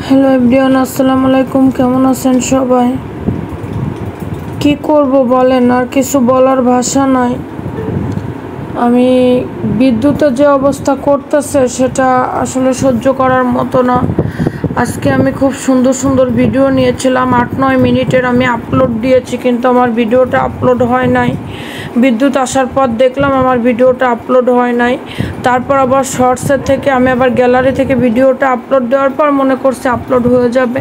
Hello everyone, আসসালামু আলাইকুম। কেমন আছেন সবাই? কি করব বলেন, আর কিছু বলার ভাষা নাই। আমি বিদ্যুতের যে অবস্থা করতেছে সেটা আসলে সহ্য করার মতো না। আজকে আমি খুব সুন্দর সুন্দর ভিডিও নিয়েছিলাম, 8-9 মিনিটের আমি আপলোড দিয়েছি, কিন্তু আমার ভিডিওটা আপলোড হয় নাই। বিদ্যুৎ আসার পর দেখলাম আমার ভিডিওটা আপলোড হয় নাই। তারপর আবার শর্টসের থেকে আমি আবার গ্যালারি থেকে ভিডিওটা আপলোড দেওয়ার পর মনে করছি আপলোড হয়ে যাবে,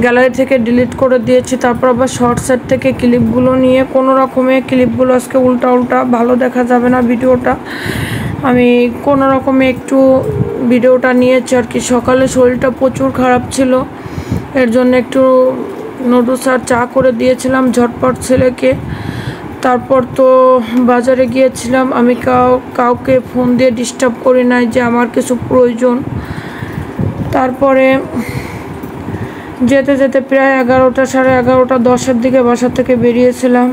গ্যালারি থেকে ডিলিট করে দিয়েছি। তারপর আবার শর্টসের থেকে ক্লিপগুলো নিয়ে কোনো রকমে ক্লিপগুলো আজকে উল্টা উল্টা, ভালো দেখা যাবে না ভিডিওটা। আমি কোনো রকমে একটু ভিডিওটা নিয়েছি আর কি। সকালে শরীরটা প্রচুর খারাপ ছিল, এর জন্য একটু নুডলস আর চা করে দিয়েছিলাম ঝটপট ছেলেকে। তারপর তো বাজারে গিয়েছিলাম। আমি কাউকে ফোন দিয়ে ডিস্টার্ব করি নাই যে আমার কিছু প্রয়োজন। তারপরে যেতে যেতে প্রায় 11টা, 11:30, 10-এর দিকে বাসা থেকে বেরিয়েছিলাম।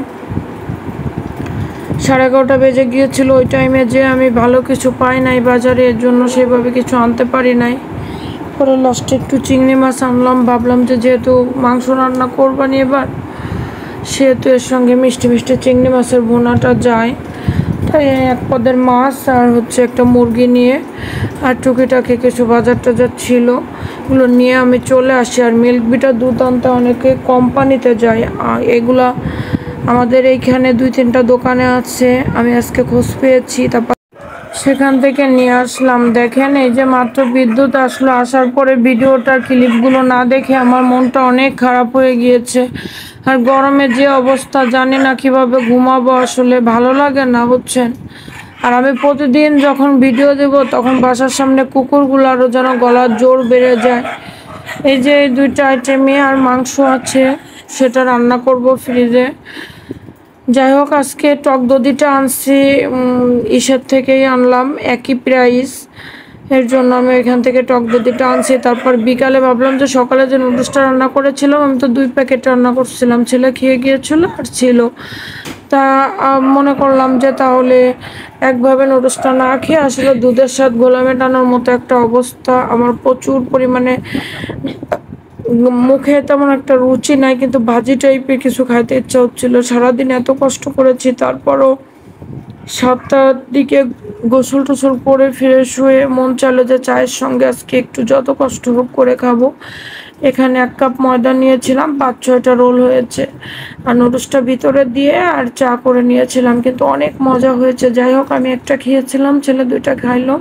11:30 বেজে গিয়েছিল। ওই টাইমে যে আমি ভালো কিছু পাই নাই বাজারে, এর জন্য সেভাবে কিছু আনতে পারি নাই। পরে লাস্টে একটু চিংড়ি মাছ আনলাম। ভাবলাম যে যেহেতু মাংস রান্না করবানি এবার, সেহেতু এর সঙ্গে মিষ্টি মিষ্টি চিংড়ি মাছের ভুনাটা যায়। তাই এক পদের মাছ আর একটা মুরগি নিয়ে আর টুকিটাকি কিছু বাজার টাজার ছিল, এগুলো নিয়ে আমি চলে আসি। আর মিল্ক বিটার দুধ আনতে অনেকে কোম্পানিতে যায়। এগুলা আমাদের এইখানে 2-3টা দোকানে আছে, আমি আজকে খোঁজ পেয়েছি, তারপর সেখান থেকে নিয়ে আসলাম। দেখেন, এই যে মাত্র বিদ্যুৎ আসলো, আসার পরে ভিডিওটার ক্লিপগুলো না দেখে আমার মনটা অনেক খারাপ হয়ে গিয়েছে। আর গরমে যে অবস্থা, জানি না কিভাবে ঘুমাবো, আসলে ভালো লাগে না, বুঝছেন। আর আমি প্রতিদিন যখন ভিডিও দেব তখন বাসার সামনে কুকুরগুলো আরও যেন গলার জোর বেড়ে যায়। এই যে এই 2টা আইটেমে আর মাংস আছে, সেটা রান্না করব ফ্রিজে। যাই হোক, আজকে টক দধিটা আনছি, ইসের থেকেই আনলাম, একই প্রাইস, এর জন্য আমি এখান থেকে টক দধিটা আনছি। তারপর বিকালে ভাবলাম যে সকালে যে নুডলসটা রান্না করেছিলাম, আমি তো 2 প্যাকেট রান্না করছিলাম, ছেলে খেয়ে গিয়েছিল আর ছিল, তা মনে করলাম যে তাহলে একভাবে নুডলসটা না খেয়ে আসলে দুধের স্বাদ গোলা মেটানোর মতো একটা অবস্থা। আমার প্রচুর পরিমাণে মুখে তেমন একটা রুচি নাই, কিন্তু ভাজি টাইপের কিছু খাইতে ইচ্ছা হচ্ছিল। সারাদিন এত কষ্ট করেছি, তারপরও 7টার দিকে গোসল টোসল করে ফ্রেশ হয়ে মন চাইলো যে চায়ের সঙ্গে আজকে একটু যত কষ্ট হোক করে খাবো। এখানে 1 কাপ ময়দা নিয়েছিলাম, 5-6টা রোল হয়েছে, আর নুডলসটা ভিতরে দিয়ে আর চা করে নিয়েছিলাম, কিন্তু অনেক মজা হয়েছে। যাই হোক, আমি একটা খেয়েছিলাম, ছেলে 2টা খাইলো।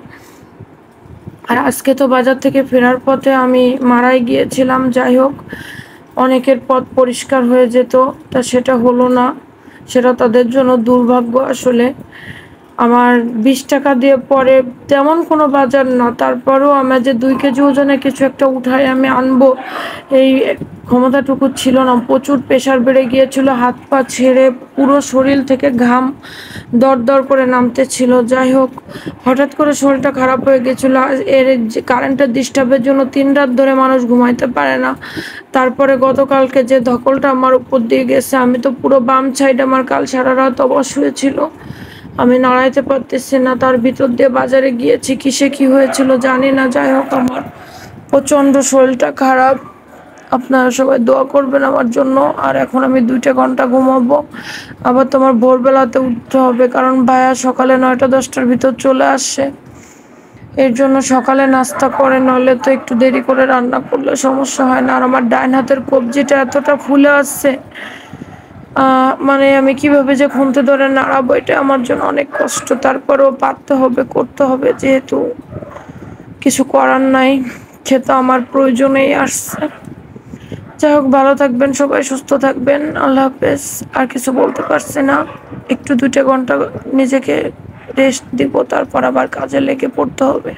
আর আজকে তো বাজার থেকে ফেরার পথে আমি মারাই গিয়েছিলাম। যাই হোক, অনেকের পথ পরিষ্কার হয়ে যেত, তা সেটা হলো না, সেটা তাদের জন্য দুর্ভাগ্য। আসলে আমার 20 টাকা দিয়ে পরে তেমন কোনো বাজার না, তারপরেও আমার যে 2 কেজি ওজনে কিছু একটা উঠায় আমি আনবো, এই ক্ষমতাটুকু ছিল না। প্রচুর প্রেশার বেড়ে গিয়েছিল, হাত পা ছেড়ে পুরো শরীর থেকে ঘাম দরদর করে নামতেছিল। যাই হোক, হঠাৎ করে শরীরটা খারাপ হয়ে গেছিল। এর কারেন্টের ডিস্টার্বের জন্য 3 রাত ধরে মানুষ ঘুমাইতে পারে না। তারপরে গতকালকে যে ধকলটা আমার উপর দিয়ে গেছে, আমি তো পুরো বাম সাইড আমার কাল সারা রাত অবশ হয়েছিল, আমি নাড়াইতে পারতেছি না। তার ভিতর দিয়ে বাজারে গিয়েছি, কিসে কি হয়েছিল জানি না। যাই হোক, আমার প্রচণ্ড শরীরটা খারাপ। আপনারা সবাই দোয়া করবেন আমার জন্য। আর এখন আমি 2টা ঘন্টা ঘুমাবো, আবার তোমার ভোরবেলাতে উঠতে হবে, কারণ ভাইয়া সকালে 9টা-10টার ভিতর চলে আসে। এর জন্য সকালে নাস্তা করে, নইলে তো একটু দেরি করে রান্না করলে সমস্যা হয় না। আর আমার ডাইন হাতের কবজিটা এতটা ফুলে আসছে, মানে আমি কিভাবে যে খুন্তি ধরে নাড়াবো, এটা আমার জন্য অনেক কষ্ট। তারপরেও পারতে হবে, করতে হবে, যেহেতু কিছু করার নাই, খেতে আমার প্রয়োজনেই আসছে। যাই হোক, ভালো থাকবেন সবাই, সুস্থ থাকবেন, আল্লাহ হাফেজ। আর কিছু বলতে পারছি না, একটু 2টা ঘন্টা নিজেকে রেস্ট দিব, তারপর আবার কাজে লেগে পড়তে হবে।